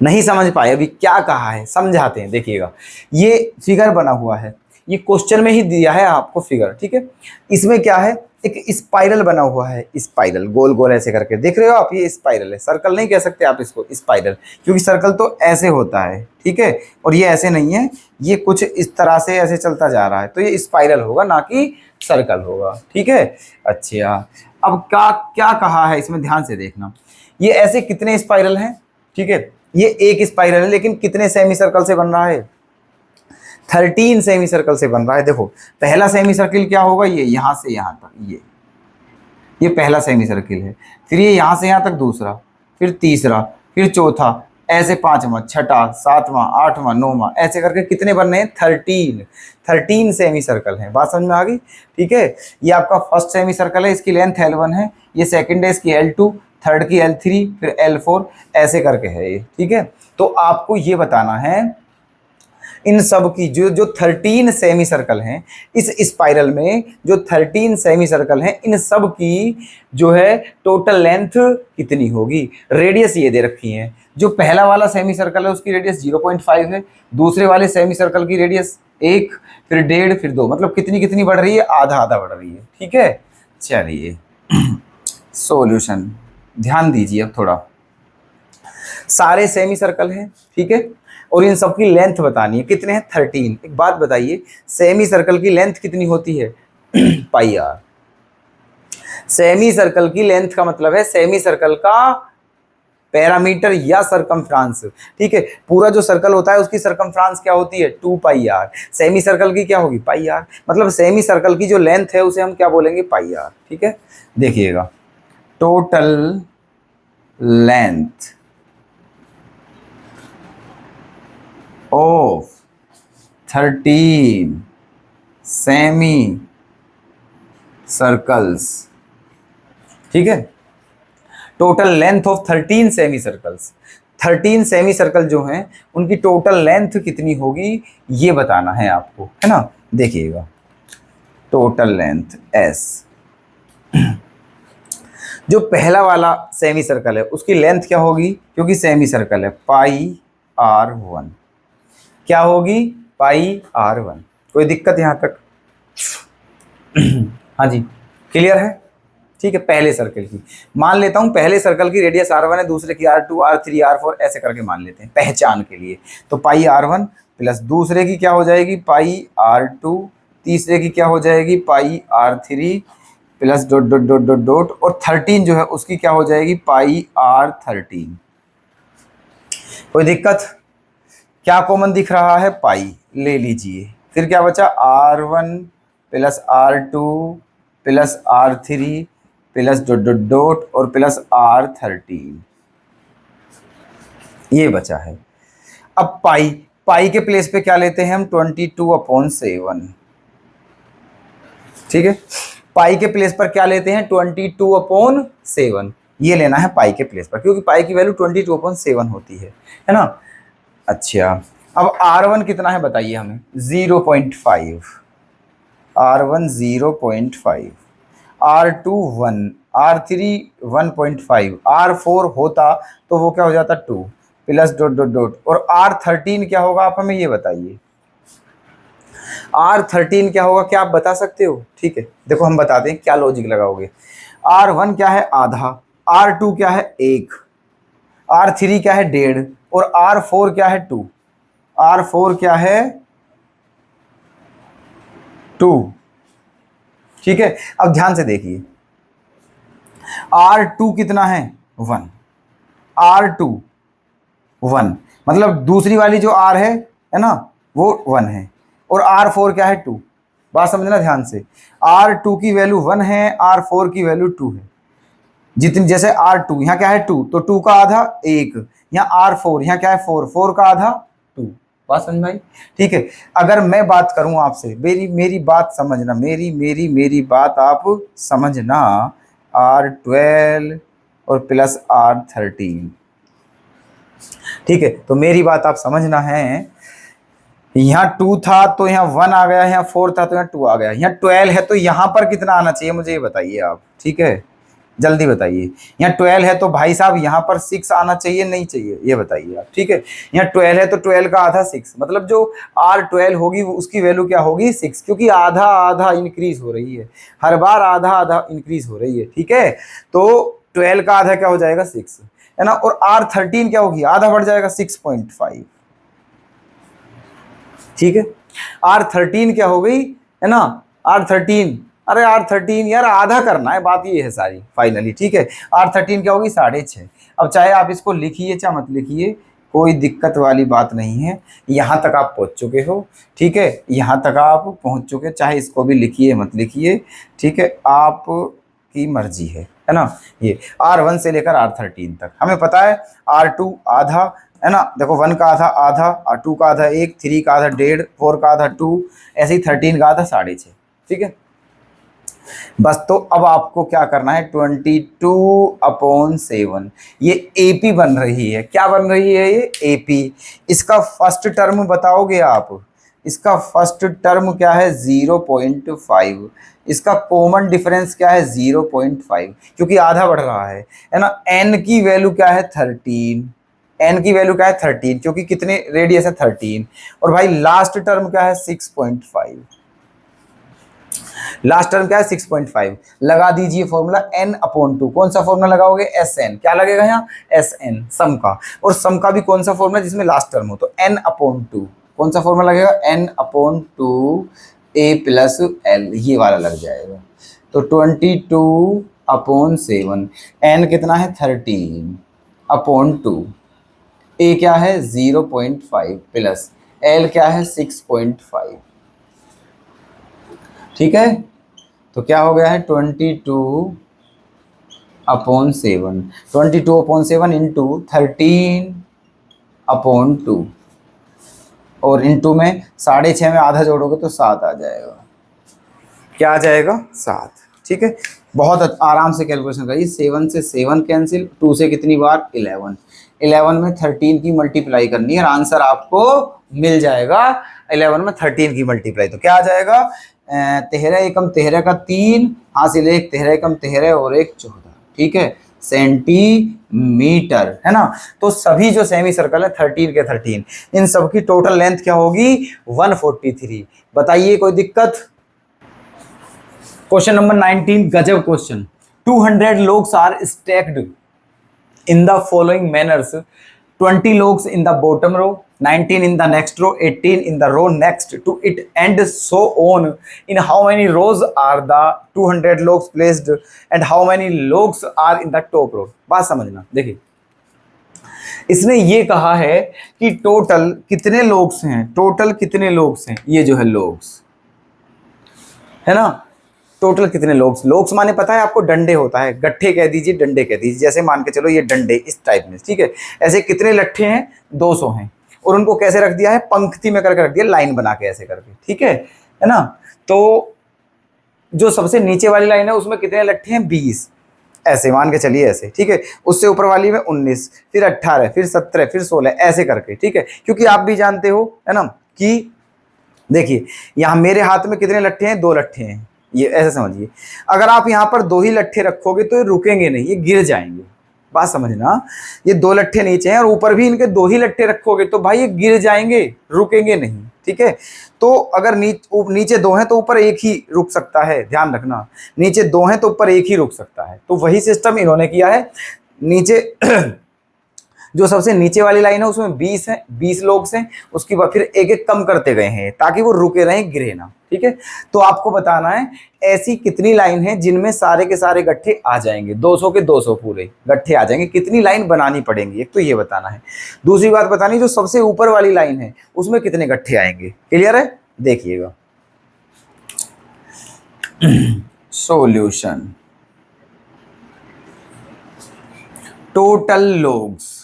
नहीं समझ पाए अभी क्या कहा है, समझाते हैं। देखिएगा, ये फिगर बना हुआ है, ये क्वेश्चन में ही दिया है आपको फिगर, ठीक है। इसमें क्या है, एक स्पाइरल बना हुआ है, स्पाइरल गोल गोल ऐसे करके, देख रहे हो आप, ये स्पाइरल है, सर्कल नहीं कह सकते आप इसको, स्पाइरल, क्योंकि सर्कल तो ऐसे होता है, ठीक है, और ये ऐसे नहीं है, ये कुछ इस तरह से ऐसे चलता जा रहा है, तो ये स्पाइरल होगा ना कि सर्कल होगा, ठीक है। अच्छा, अब क्या क्या कहा है इसमें, ध्यान से देखना। ये ऐसे कितने स्पाइरल हैं, ठीक है, ये एक स्पाइरल है, लेकिन कितने सेमी सर्कल से बन रहा है, 13 सेमी सर्कल से बन रहा है। देखो, पहला सेमी सर्कल क्या होगा, ये यहां से यहां तक, ये पहला सेमी सर्कल है, फिर ये यहां से यहां तक दूसरा, फिर तीसरा, फिर चौथा, ऐसे पांचवा, छठा, सातवां, आठवां, नौवां, ऐसे करके कितने बनने हैं, 13 सेमी सर्कल हैं। बात समझ में आ गई, ठीक है। ये आपका फर्स्ट सेमी सर्कल है, इसकी लेंथ L1 है, ये सेकंड है, इसकी L2, थर्ड की L3, फिर L4, ऐसे करके है ये, ठीक है। तो आपको ये बताना है इन सब की जो 13 सेमी सर्कल हैं, इस स्पाइरल में जो 13 सेमी सर्कल हैं, इन सब की जो है टोटल लेंथ कितनी होगी। रेडियस ये दे रखी है, जो पहला वाला सेमी सर्कल है उसकी रेडियस 0.5 है, दूसरे वाले सेमी सर्कल की रेडियस 1, फिर 1.5, फिर 2, मतलब कितनी कितनी बढ़ रही है, आधा आधा बढ़ रही है, ठीक है। चलिए सॉल्यूशन ध्यान दीजिए अब थोड़ा। सारे सेमी सर्कल हैं, ठीक है, और इन सब की लेंथ बतानी है, कितने हैं, 13। एक बात बताइए, सेमी सर्कल की लेंथ कितनी होती है, पाई आर। सेमी सर्कल की लेंथ का मतलब है सेमी सर्कल का पैरामीटर या सरकमफ्रांस, ठीक है। पूरा जो सर्कल होता है उसकी सरकमफ्रांस क्या होती है, 2 पाई आर। सेमी सर्कल की क्या होगी, पाई आर। मतलब सेमी सर्कल की जो लेंथ है उसे हम क्या बोलेंगे, पाई आर, ठीक है। देखिएगा, total length of 13 semi circles, ठीक है, total length of 13 semi circles, 13 semi circle जो हैं उनकी टोटल लेंथ कितनी होगी ये बताना है आपको, है ना। देखिएगा, टोटल लेंथ S, जो पहला वाला सेमी सर्कल है उसकी लेंथ क्या होगी, क्योंकि सेमी सर्कल है, पाई R1, क्या होगी, पाई R1। कोई दिक्कत यहां तक, हाँ जी, क्लियर है, ठीक है। पहले सर्कल की मान लेता हूं, पहले सर्कल की रेडियस R1 है, दूसरे की R2, R3, R4 ऐसे करके मान लेते हैं पहचान के लिए। तो पाई R1 प्लस दूसरे की क्या हो जाएगी, पाई R2, तीसरे की क्या हो जाएगी, पाई R3 plus dot dot dot dot dot, और 13 जो है उसकी क्या हो जाएगी, पाई R13। कोई दिक्कत, क्या कॉमन दिख रहा है, पाई ले लीजिए, फिर क्या बचा, R1 plus R2 plus R3 plus dot dot dot और प्लस R13, ये बचा है। अब पाई के प्लेस पे क्या लेते हैं हम, 22/7, ठीक है। पाई के प्लेस पर क्या लेते हैं, 22/7, ये लेना है पाई के प्लेस पर, क्योंकि पाई की वैल्यू 22/7 होती है ना। अच्छा, अब R1 कितना है बताइए हमें, 0.5, R1 0.5, R2 1, R3 1.5, R4 होता तो वो क्या हो जाता, 2 प्लस डॉट डॉट डॉट, और R13 क्या होगा आप हमें ये बताइए, R13 क्या होगा, क्या आप बता सकते हो, ठीक है। देखो हम बताते हैं क्या लॉजिक लगाओगे। R1 क्या है, आधा, R2 क्या है, 1, R3 क्या है, 1.5, और R4 क्या है, 2, R4 क्या है, 2, ठीक है। अब ध्यान से देखिए, R2 कितना है, 1, R2 1, मतलब दूसरी वाली जो R है ना, वो 1 है, और R4 क्या है, 2। बात समझना ध्यान से, R2 की वैल्यू 1 है, R4 की वैल्यू 2 है। जितनी, जैसे R2 यहाँ क्या है, 2, तो 2 का आधा 1, यहाँ R4 यहाँ क्या है, 4 का आधा 2। बात समझ में आई, ठीक है। अगर मैं बात करूं आपसे, मेरी बात समझना, मेरी बात आप समझना, R12 और प्लस R13, ठीक है। तो मेरी बात आप समझना है, यहाँ 2 था तो यहाँ 1 आ गया, यहाँ 4 था तो यहाँ 2 आ गया, यहाँ 12 है तो यहाँ पर कितना आना चाहिए मुझे ये बताइए आप, ठीक है। जल्दी बताइए। यहाँ 12 है तो भाई साहब यहाँ पर 6 आना चाहिए नहीं चाहिए, ये बताइए आप, ठीक है। यहाँ 12 है तो 12 का आधा 6, मतलब जो R12 होगी वो उसकी वैल्यू क्या होगी 6, क्योंकि आधा आधा इंक्रीज हो रही है, हर बार आधा आधा इंक्रीज हो रही है, ठीक है। तो 12 का आधा क्या हो जाएगा 6, है ना। और R13 क्या होगी, आधा बढ़ जाएगा 6.5, ठीक है। R13 क्या हो गई, है ना, R13, अरे R13 यार आधा करना है, बात ये है सारी फाइनली, ठीक है। R13 क्या होगी 6.5। अब चाहे आप इसको लिखिए चाहे मत लिखिए, कोई दिक्कत वाली बात नहीं है, यहाँ तक आप पहुँच चुके हो, ठीक है, यहाँ तक आप पहुँच चुके, चाहे इसको भी लिखिए मत लिखिए, ठीक है, आपकी मर्जी है ना। ये R1 से लेकर R13 तक हमें पता है, R2 आधा, है ना, देखो 1 का आधा आधा, 2 का आधा 1, 3 का आधा 1.5, 4 का आधा 2, ऐसे ही 13 का आधा 6.5, ठीक है। बस तो अब आपको क्या करना है, 22/7, ये AP बन रही है, क्या बन रही है ये AP। इसका फर्स्ट टर्म बताओगे आप, इसका फर्स्ट टर्म क्या है 0.5, इसका कॉमन डिफरेंस क्या है 0.5, क्योंकि आधा बढ़ रहा है ना। n की वैल्यू क्या है 13, n की वैल्यू क्या है 13, क्योंकि कितने रेडियस है 13, और भाई लास्ट टर्म क्या है 6.5, लास्ट टर्म क्या है 6.5, लगा दीजिए फॉर्मूला n/2, कौन सा फॉर्मूला लगाओगे Sn, क्या लगेगा यहाँ Sn सम का, और सम का भी कौन सा फॉर्मूला जिसमें लास्ट टर्म हो, तो n/2, कौन सा फॉर्मूला लगेगा n/2 a + l, ये वाला लग जाएगा। तो 22/7, n कितना है 13/2, a क्या है 0.5 प्लस l क्या है 6.5, ठीक है। तो क्या हो गया है 22/7, 22/7 इंटू 13/2, और इंटू में 6.5 में आधा जोड़ोगे तो 7 आ जाएगा, क्या आ जाएगा 7, ठीक है। बहुत आराम से कैलकुलेशन करिए, 7 से 7 कैंसिल, 2 से कितनी बार 11, 11 में 13 की मल्टीप्लाई करनी है और आंसर आपको मिल जाएगा 11 में 13 की मल्टीप्लाई, तो क्या आ जाएगा 13 एकम 13 का 3, हासिल 1, 13 एकम 13 और 1 14, ठीक है, सेंटीमीटर, है ना। तो सभी जो सेमी सर्कल है 13 के 13, इन सब की टोटल लेंथ क्या होगी 143, बताइए कोई दिक्कत। क्वेश्चन नंबर 19, गजब question. 200 logs are stacked in the following manners: 20 logs in the bottom row, 19 in the next row, 18 in the row next to it, and so on. In how many rows are the 200 logs placed and how many logs are in the top row? बात समझना, देखिए इसने ये कहा है कि total कितने logs हैं, टोटल कितने लोग्स हैं, ये जो है लोग्स है ना, टोटल कितने लोग्स, लोग्स माने पता है आपको, डंडे होता है, गट्ठे कह दीजिए, डंडे कह दीजिए, जैसे मान के चलो ये डंडे इस टाइप में, ठीक है। ऐसे कितने लट्ठे हैं 200 हैं, और उनको कैसे रख दिया है पंक्ति में करके रख दिया, लाइन बना के ऐसे करके, ठीक है ना। तो जो सबसे नीचे वाली लाइन है उसमें कितने लट्ठे हैं 20, ऐसे मान के चलिए ऐसे, ठीक है। उससे ऊपर वाली में 19, फिर 18, फिर 17, फिर 16, ऐसे करके, ठीक है। क्योंकि आप भी जानते हो है ना कि देखिए यहाँ मेरे हाथ में कितने लट्ठे हैं, 2 लट्ठे हैं, ये ऐसे समझिए। अगर आप यहाँ पर 2 ही लट्ठे रखोगे तो ये रुकेंगे नहीं, ये गिर जाएंगे, बात समझना। ये 2 लट्ठे नीचे हैं और ऊपर भी इनके 2 ही लट्ठे रखोगे तो भाई ये गिर जाएंगे, रुकेंगे नहीं, ठीक है। तो अगर नीचे 2 हैं तो ऊपर 1 ही रुक सकता है, ध्यान रखना, नीचे 2 हैं तो ऊपर 1 ही रुक सकता है। तो वही सिस्टम इन्होंने किया है, नीचे जो सबसे नीचे वाली लाइन है उसमें 20 है, 20 लोग हैं, उसके बाद फिर एक एक कम करते गए हैं ताकि वो रुके रहें, गिरे ना, ठीक है। तो आपको बताना है ऐसी कितनी लाइन है जिनमें सारे के सारे गट्ठे आ जाएंगे, 200 के 200 पूरे गट्ठे आ जाएंगे, कितनी लाइन बनानी पड़ेंगी, एक तो ये बताना है। दूसरी बात बतानी, जो सबसे ऊपर वाली लाइन है उसमें कितने गट्ठे आएंगे, क्लियर है, देखिएगा। Solution, total logs,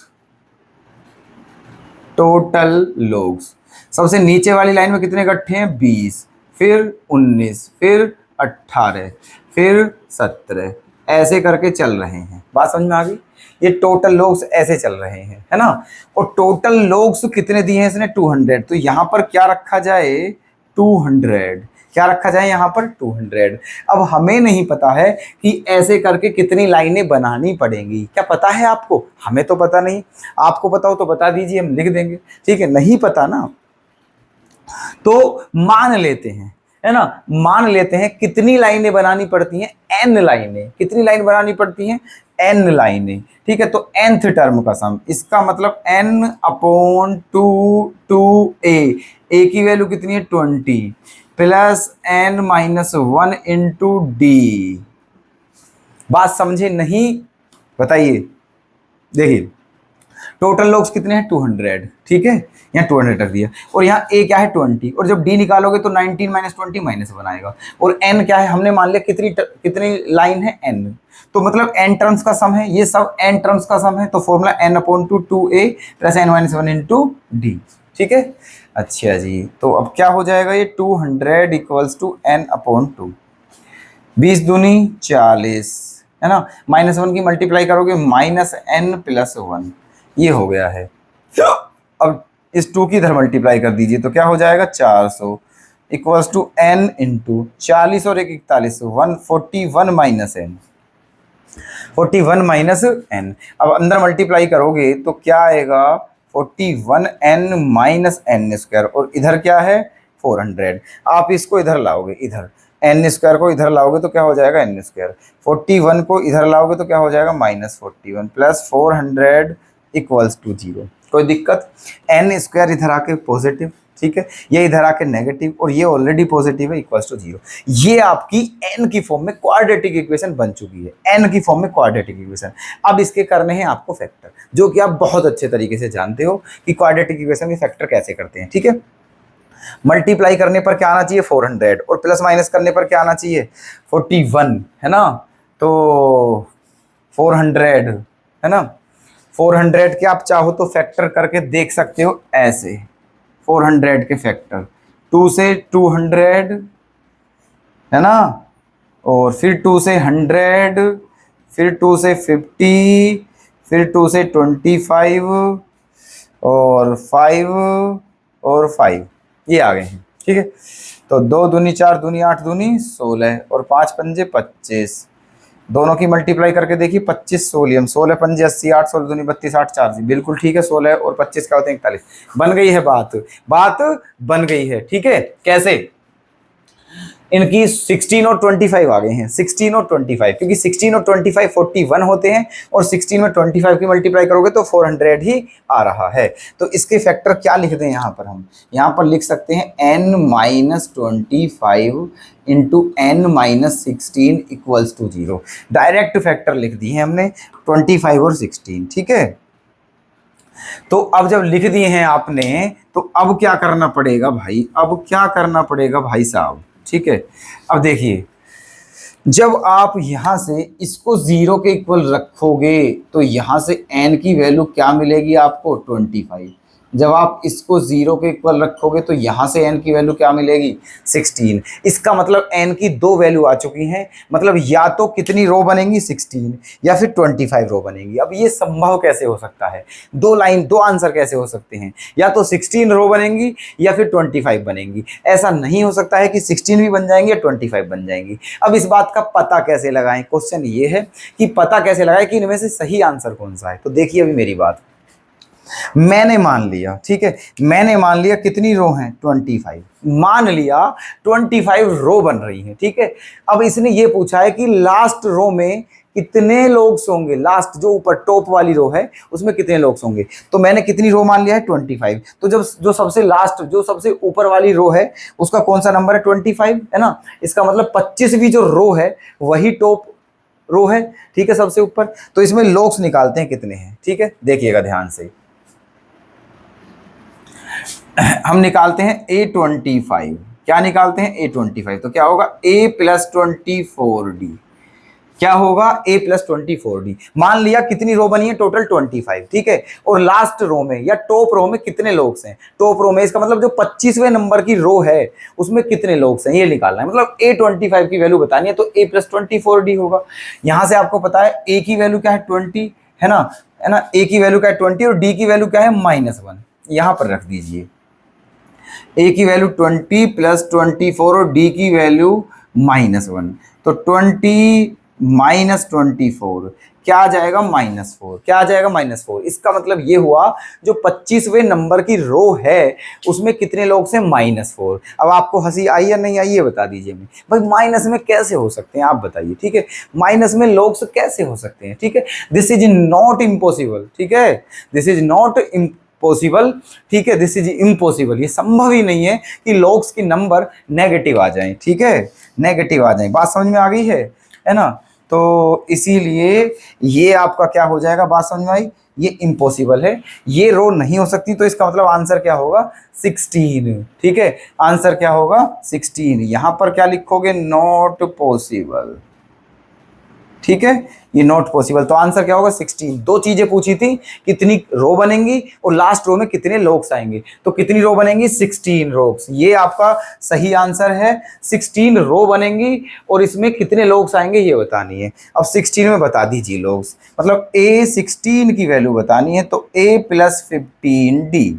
total logs, सबसे नीचे वाली लाइन में कितने गट्ठे हैं 20, फिर 19, फिर 18, फिर 17, ऐसे करके चल रहे हैं, बात समझ में आ गई। ये टोटल लोग्स ऐसे चल रहे हैं, है ना। और टोटल लोग्स कितने दिए हैं इसने 200, तो यहाँ पर क्या रखा जाए 200, क्या रखा जाए यहाँ पर 200। अब हमें नहीं पता है कि ऐसे करके कितनी लाइनें बनानी पड़ेंगी, क्या पता है आपको? हमें तो पता नहीं, आपको पता हो तो बता दीजिए, हम लिख देंगे। ठीक है, नहीं पता ना, तो मान लेते हैं, है ना, मान लेते हैं कितनी लाइनें बनानी पड़ती हैं, n लाइनें। कितनी लाइन बनानी पड़ती हैं? n लाइनें। ठीक है, तो nth टर्म का सम, इसका मतलब n अपॉन 2 a की वैल्यू कितनी है 20 plus n minus 1 into D. बात समझे नहीं? बताइए। देखिए टोटल लोग्स कितने हैं 200। ठीक है, यहाँ 200 रख दिया, और यहाँ a क्या है 20, और जब d निकालोगे तो 19 माइनस 20 माइनस 1 आएगा, और n क्या है, हमने मान लिया कितनी लाइन है n, तो मतलब n टर्म्स का सम है, ये सब n टर्म्स का सम है, तो formula n upon 2a plus n minus 1 into D. ठीक है, अच्छा जी, तो अब क्या हो जाएगा ये 200 इक्वल्स टू n अपॉन 2, 20 दूनी 40, है ना, माइनस 1 की मल्टीप्लाई करोगे माइनस n प्लस 1, ये हो गया है। अब इस 2 की इधर मल्टीप्लाई कर दीजिए तो क्या हो जाएगा 400 इक्वल्स टू n इंटू 40 और 1 41, 141 माइनस n, 41 माइनस n। अब अंदर मल्टीप्लाई करोगे तो क्या आएगा 41n माइनस n स्क्वायर, और इधर क्या है 400। आप इसको इधर लाओगे, इधर n स्क्वायर को इधर लाओगे तो क्या हो जाएगा n स्क्वायर, 41 को इधर लाओगे तो क्या हो जाएगा माइनस 41 प्लस 400 इक्वल्स टू 0। कोई दिक्कत? n स्क्वायर इधर आके पॉजिटिव, ठीक है, ये इधर आके नेगेटिव, और ये ऑलरेडी पॉजिटिव है, इक्वल्स टू 0। ये आपकी n की फॉर्म में क्वाड्रेटिक इक्वेशन बन चुकी है, n की फॉर्म में क्वाड्रेटिक इक्वेशन। अब इसके करने हैं आपको फैक्टर, जो कि आप बहुत अच्छे तरीके से जानते हो कि क्वाड्रेटिक इक्वेशन के फैक्टर कैसे करते हैं। ठीक है, मल्टीप्लाई करने पर क्या आना चाहिए 400, और प्लस माइनस करने पर क्या आना चाहिए 41, है ना, तो 400, है ना, 400 के आप चाहो तो फैक्टर करके देख सकते हो ऐसे, 400 के फैक्टर 2 से 200, है ना, और फिर 2 से 100, फिर 2 से 50, फिर 2 से 25, और 5 और 5, ये आ गए हैं। ठीक है, तो 2 दूनी 4 दूनी 8 दूनी 16, और 5 पंजे 25, दोनों की मल्टीप्लाई करके देखिए 25 सोलियम, 16 पंजे 80, 8 16 दूनी 32, 8 4 जी, बिल्कुल ठीक है, 16 और 25 का होते हैं 41। बन गई है बात, बात बन गई है। ठीक है, कैसे? इनकी 16 और 25 आ गए हैं, 16 और 25, क्योंकि 16 और 25 41 होते हैं, और 16 में 25 की मल्टीप्लाई करोगे तो 400 ही आ रहा है। तो इसके फैक्टर क्या लिख दें यहाँ पर? हम यहाँ पर लिख सकते हैं n minus 25 into n minus 16 equals to 0। Direct factor लिख दिए हैं हमने 25 और 16। ठीक है, तो अब जब लिख दिए हैं आपने, तो अब क्या करना पड़ेगा भाई, अब क्या करना पड़ेगा भाई साहब? ठीक है, अब देखिए, जब आप यहां से इसको 0 के इक्वल रखोगे तो यहां से n की वैल्यू क्या मिलेगी आपको 25। जब आप इसको 0 के इक्वल रखोगे तो यहां से n की वैल्यू क्या मिलेगी 16। इसका मतलब n की 2 वैल्यू आ चुकी हैं, मतलब या तो कितनी रो बनेंगी 16 या फिर 25 रो बनेगी। अब ये संभव कैसे हो सकता है? दो आंसर कैसे हो सकते हैं? या तो 16 रो बनेंगी या फिर 25 बनेंगी। ऐसा नहीं हो सकता है कि 16 भी बन जाएंगी या 25 बन जाएंगी। अब इस बात का पता कैसे लगाएं? क्वेश्चन ये है कि पता कैसे लगाएं कि इनमें से सही आंसर कौन सा है। तो देखिए अभी मेरी बात, मैंने मान लिया, ठीक है, मैंने मान लिया कितनी रो हैं 25, मान लिया 25 रो बन रही हैं। ठीक है, अब इसने ये पूछा है कि लास्ट रो में कितने लोग होंगे, लास्ट जो ऊपर टॉप वाली रो है उसमें कितने लोग होंगे। तो मैंने कितनी रो मान लिया है 25। तो जब जो सबसे लास्ट जो सबसे ऊपर वाली रो है उसका कौन सा नंबर है 25, है ना, इसका मतलब 25वीं जो रो है वही टॉप रो है। ठीक है, सबसे ऊपर। तो इसमें लोग्स निकालते हैं कितने हैं। ठीक है, देखिएगा ध्यान से, हम निकालते हैं A25। क्या निकालते हैं A25, तो क्या होगा A प्लस 24D, क्या होगा A प्लस 24D। मान लिया कितनी रो बनी है टोटल 25। ठीक है, और लास्ट रो में या टॉप रो में कितने लोग हैं, टॉप रो में, इसका मतलब जो 25वें नंबर की रो है उसमें कितने लोग हैं ये निकालना है। मतलब A25 की वैल्यू बतानी है तो A प्लस 24D होगा। यहां से आपको पता है A की वैल्यू क्या है 20, है ना, A की वैल्यू क्या है 20 और D की वैल्यू क्या है -1, यहां पर रख दीजिए। ए की वैल्यू 20 प्लस 24 और डी की वैल्यू -1, तो 20 माइनस 24 क्या आ जाएगा -4, क्या आ जाएगा -4। इसका मतलब ये हुआ जो 25वें नंबर की रो है उसमें कितने लोग से -4। अब आपको हंसी आई या नहीं आई ये बता दीजिए। मैं भाई माइनस में कैसे हो सकते हैं आप बताइए, ठीक है, माइनस में लोग कैसे हो सकते हैं, ठीक है, दिस इज नॉट इम्पॉसिबल, ठीक है, दिस इज नॉट पॉसिबल, ठीक है, दिस इज इम्पॉसिबल, ये संभव ही नहीं है कि लोग्स की नंबर नेगेटिव आ जाएं, ठीक है, नेगेटिव आ जाएं। बात समझ में आ गई है ना। तो इसीलिए ये आपका क्या हो जाएगा, बात समझ में आई, ये इम्पॉसिबल है, ये रो नहीं हो सकती। तो इसका मतलब आंसर क्या होगा 16, ठीक है, आंसर क्या होगा 16। यहां पर क्या लिखोगे, नॉट पॉसिबल, ठीक है, ये नॉट पॉसिबल। तो आंसर क्या होगा 16। दो चीजें पूछी थी, कितनी रो बनेंगी और लास्ट रो में कितने लोग्स आएंगे। तो कितनी रो बनेंगी 16 रोग्स, ये आपका सही आंसर है। 16 रो बनेंगी और इसमें कितने लोग्स आएंगे ये बतानी है। अब 16 में बता दीजिए लोग्स, मतलब ए 16 की वैल्यू बतानी है, तो a + 15 d,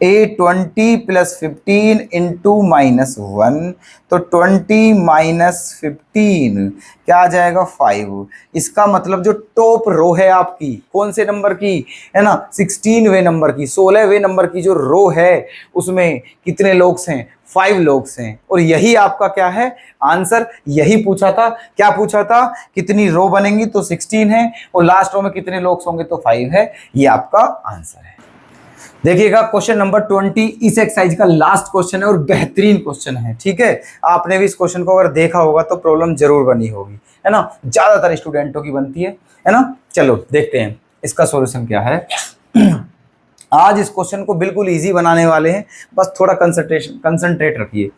ए 20 + 15 इंटू -1, तो 20 - 15 क्या आ जाएगा 5। इसका मतलब जो टॉप रो है आपकी कौन से नंबर की है ना, 16वें नंबर की, 16वें नंबर की जो रो है उसमें कितने लोग्स हैं, 5 लोग्स हैं। और यही आपका क्या है आंसर, यही पूछा था। क्या पूछा था, कितनी रो बनेंगी, तो 16 है, और लास्ट रो में कितने लोग्स होंगे, तो 5 है। ये आपका आंसर है। देखिएगा क्वेश्चन नंबर 20 इस एक्सरसाइज का लास्ट क्वेश्चन है और बेहतरीन क्वेश्चन है, ठीक है। आपने भी इस क्वेश्चन को अगर देखा होगा तो प्रॉब्लम जरूर बनी होगी, है ना, ज्यादातर स्टूडेंटों की बनती है ना। चलो देखते हैं इसका सॉल्यूशन क्या है। आज इस क्वेश्चन को बिल्कुल इजी बनाने वाले हैं, बस थोड़ा कंसंट्रेट रखिए।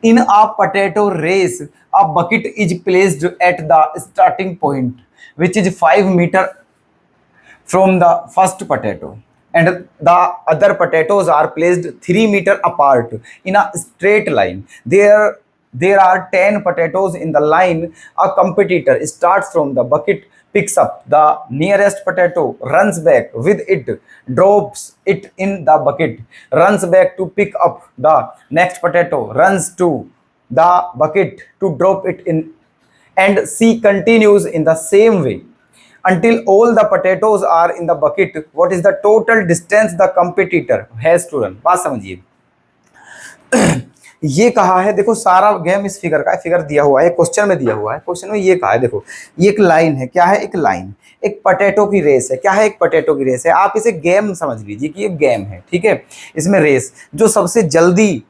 In a potato race a bucket is placed at the starting point which is 5 metre from the first potato and the other potatoes are placed 3 meter apart in a straight line. There are 10 potatoes in the line. A competitor starts from the bucket, picks up the nearest potato, runs back with it, drops it in the bucket, runs back to pick up the next potato, runs to the bucket to drop it in, and she continues in the same way until all the potatoes are in the bucket. What is the total distance the competitor has to run? बात समझिए। ये कहा है, देखो सारा game इस figure का है, फिगर दिया हुआ है, क्वेश्चन में दिया हुआ है। क्वेश्चन में ये कहा है, देखो ये एक लाइन है, क्या है, एक लाइन, एक पोटैटो की रेस है। क्या है, एक पोटैटो की रेस है। आप इसे गेम समझ लीजिए कि ये गेम है, ठीक है। इसमें रेस, जो सबसे जल्दी,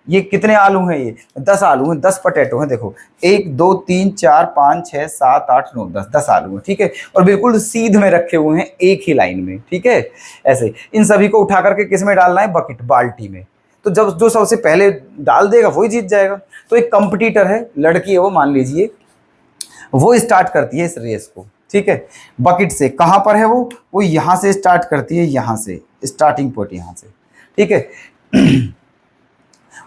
ये कितने आलू हैं, ये 10 आलू हैं, 10 पोटैटो हैं। देखो 1 2 3 4 5 6 7 8 9 10, 10 आलू हैं, ठीक है, और बिल्कुल सीध में रखे हुए हैं एक ही लाइन में, ठीक है। ऐसे इन सभी को उठा करके किस में डालना है, बकेट, बाल्टी में। तो जब जो सबसे पहले डाल देगा वही जीत जाएगा। तो एक कंपटीटर है, लड़की है वो, मान लीजिए वो स्टार्ट करती है इस रेस को, ठीक है, बकेट से। कहाँ पर है वो यहाँ से स्टार्ट करती है, यहाँ से स्टार्टिंग पॉइंट यहाँ से, ठीक है।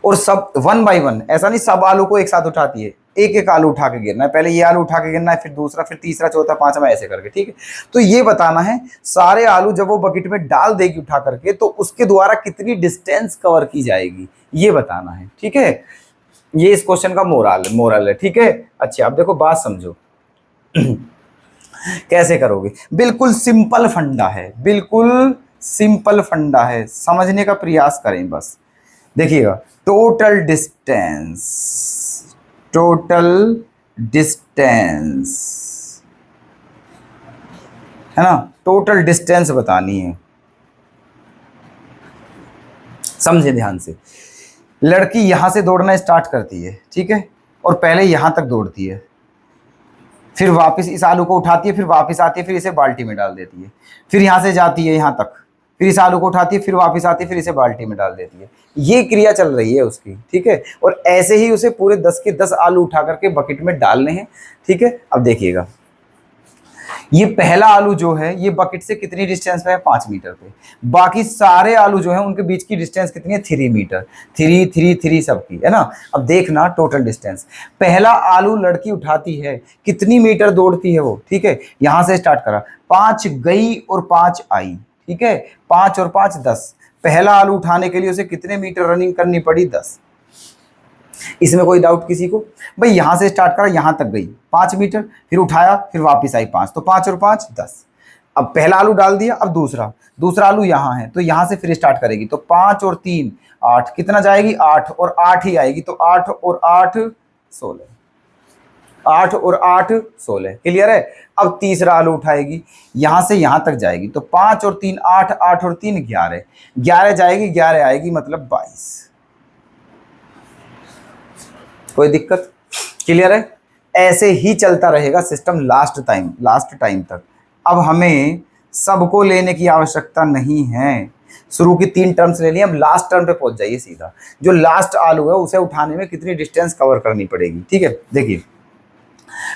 और सब 1 बाय 1, ऐसा नहीं सब आलू को एक साथ उठाती है, एक एक आलू उठा के गिरना है, पहले ये आलू उठा के गिरना है, फिर दूसरा, फिर तीसरा, चौथा, पांचवा, ऐसे करके, ठीक है। तो ये बताना है सारे आलू जब वो बकेट में डाल देगी उठा करके तो उसके द्वारा कितनी डिस्टेंस कवर की जाएगी, ये बताना है, ठीक है। ये इस क्वेश्चन का मोरल है, ठीक है। अच्छा अब देखो बात समझो। कैसे करोगे, बिल्कुल सिंपल फंडा है, बिल्कुल सिंपल फंडा है, समझने का प्रयास करें बस। देखिएगा टोटल डिस्टेंस है ना, टोटल डिस्टेंस बतानी है, समझे ध्यान से। लड़की यहां से दौड़ना स्टार्ट करती है, ठीक है, और पहले यहां तक दौड़ती है, फिर वापस इस आलू को उठाती है, फिर वापस आती है, फिर इसे बाल्टी में डाल देती है, फिर यहां से जाती है यहां तक, फिर इस आलू को उठाती है, फिर वापस आती है, फिर इसे बाल्टी में डाल देती है। ये क्रिया चल रही है उसकी, ठीक है। और ऐसे ही उसे पूरे 10 के 10 आलू उठा करके बकेट में डालने हैं, ठीक है। अब देखिएगा ये पहला आलू जो है ये बकेट से कितनी डिस्टेंस पे है, 5 मीटर पे। बाकी सारे आलू जो है उनके बीच की डिस्टेंस कितनी है, 3 मीटर, 3 3 3 सबकी, है ना। अब देखना टोटल डिस्टेंस, पहला आलू लड़की उठाती है, कितनी मीटर दौड़ती है वो, ठीक है। यहां से स्टार्ट करा, 5 गई और 5 आई, ठीक है, 5 और 5 10, पहला आलू उठाने के लिए उसे कितने मीटर रनिंग करनी पड़ी? 10। इसमें कोई डाउट किसी को? भाई यहां से स्टार्ट करा, यहां तक गई 5 मीटर, फिर उठाया, फिर वापस आई 5, तो 5 और 5 10। अब पहला आलू डाल दिया, अब दूसरा आलू यहां है, तो यहां से फिर स्टार्ट करेगी, तो 5 और 3 8, कितना जाएगी? 8, और 8 ही आएगी, तो 8 और 8 16, 8 और 8 16। क्लियर है? अब तीसरा आलू उठाएगी, यहां से यहां तक जाएगी, तो 5 और 3 8, 8 और 3 11, 11 जाएगी, 11 आएगी, मतलब 22। कोई दिक्कत? क्लियर है? ऐसे ही चलता रहेगा सिस्टम लास्ट टाइम तक। अब हमें सबको लेने की आवश्यकता नहीं है। शुरू की 3 टर्म्स ले ली, अब लास्ट टर्म पे पहुंच जाइए सीधा। जो लास्ट आलू है उसे उठाने में कितनी डिस्टेंस कवर करनी पड़ेगी? ठीक है, देखिए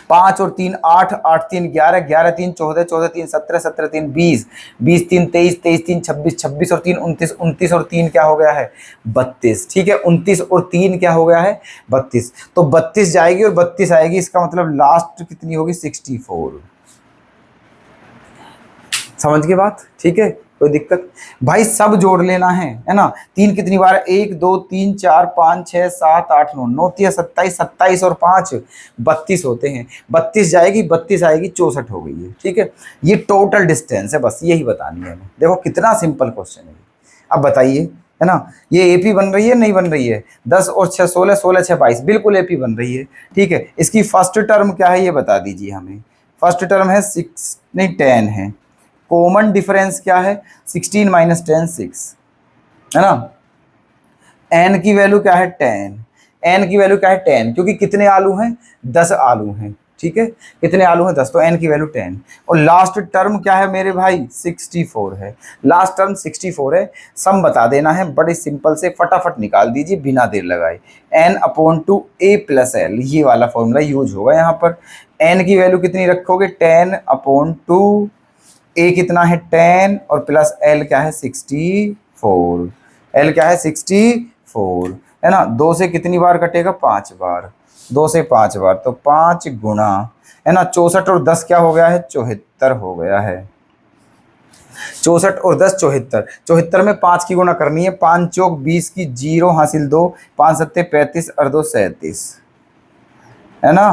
5 और 3 8, 8 3 11, 11 3 14, 14 3 17, 17 3 20, 20 3 23, 23 3 26, 26 और 3 29, 29 और 3 क्या हो गया है? 32। ठीक है, 29 और 3 क्या हो गया है? 32। तो 32 जाएगी और 32 आएगी, इसका मतलब लास्ट कितनी होगी? 64। समझ गए बात? ठीक है, कोई दिक्कत? भाई सब जोड़ लेना है ना। 3 कितनी बार? 1 2 3 4 5 6 7 8 9, 9 3 27, 27 और 5 32 होते हैं। 32 जाएगी, 32 आएगी, 64 हो गई है। ठीक है, ये टोटल डिस्टेंस है, बस यही बतानी है हमें। देखो कितना सिंपल क्वेश्चन है। अब बताइए, है ना, ये एपी बन रही है नहीं बन रही है? 10 और 6 16, 16 6 22, बिल्कुल एपी बन रही है। ठीक है, इसकी फर्स्ट टर्म क्या है ये बता दीजिए हमें। फर्स्ट टर्म है 6 नहीं 10 है। कॉमन डिफरेंस क्या है? 16 माइनस 10 6, है ना। एन की वैल्यू क्या है? 10। एन की वैल्यू क्या है? 10, क्योंकि कितने आलू हैं? 10 आलू हैं। ठीक है, कितने आलू हैं? 10, तो एन की वैल्यू 10। और लास्ट टर्म क्या है मेरे भाई? 64 है। लास्ट टर्म 64 है। सम बता देना है, बड़े सिंपल से, फटाफट निकाल दीजिए बिना देर लगाए। n/2 a + l, ये वाला फॉर्मूला यूज होगा यहाँ पर। एन की वैल्यू कितनी रखोगे? 10/2, ए कितना है? 10, और प्लस एल क्या है? 64। एल क्या है? 64, है ना। 2 से कितनी बार कटेगा? 5 बार। 2 से 5 बार, तो 5 गुना, है ना, 64 और 10 क्या हो गया है? 74 हो गया है। 64 और 10 74। 74 में 5 की गुणा करनी है। 5 चौक 20 की 0 हासिल 2, 5 सत्ते 35 और 2 37, है ना,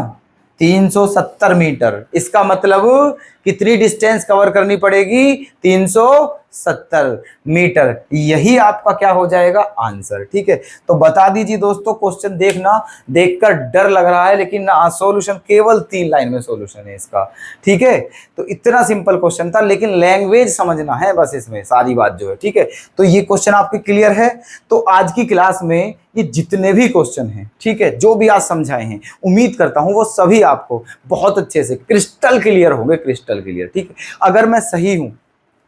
370 मीटर। इसका मतलब कितनी डिस्टेंस कवर करनी पड़ेगी? 370 मीटर। यही आपका क्या हो जाएगा? आंसर। ठीक है, तो बता दीजिए दोस्तों, क्वेश्चन देखना, देखकर डर लग रहा है, लेकिन ना, सॉल्यूशन केवल 3 लाइन में सॉल्यूशन है इसका। ठीक है, तो इतना सिंपल क्वेश्चन था, लेकिन लैंग्वेज समझना है बस इसमें सारी बात जो है। ठीक है, तो ये क्वेश्चन आपके क्लियर है। तो आज की क्लास में ये जितने भी क्वेश्चन हैं, ठीक है, जो भी आज समझाए हैं, उम्मीद करता हूं वो सभी आपको बहुत अच्छे से क्रिस्टल क्लियर होंगे, क्रिस्टल क्लियर। ठीक है, अगर मैं सही हूं,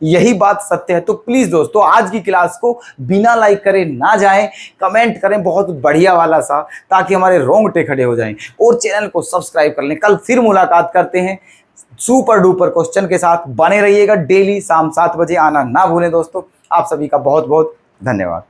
यही बात सत्य है, तो प्लीज दोस्तों आज की क्लास को बिना लाइक करे ना जाएं, कमेंट करें बहुत बढ़िया वाला सा, ताकि हमारे रोंगटे खड़े हो जाएं, और चैनल को सब्सक्राइब कर लें। कल फिर मुलाकात करते हैं सुपर डुपर क्वेश्चन के साथ। बने रहिएगा, डेली शाम 7 बजे आना ना भूलें दोस्तों। आप सभी का बहुत बहुत धन्यवाद।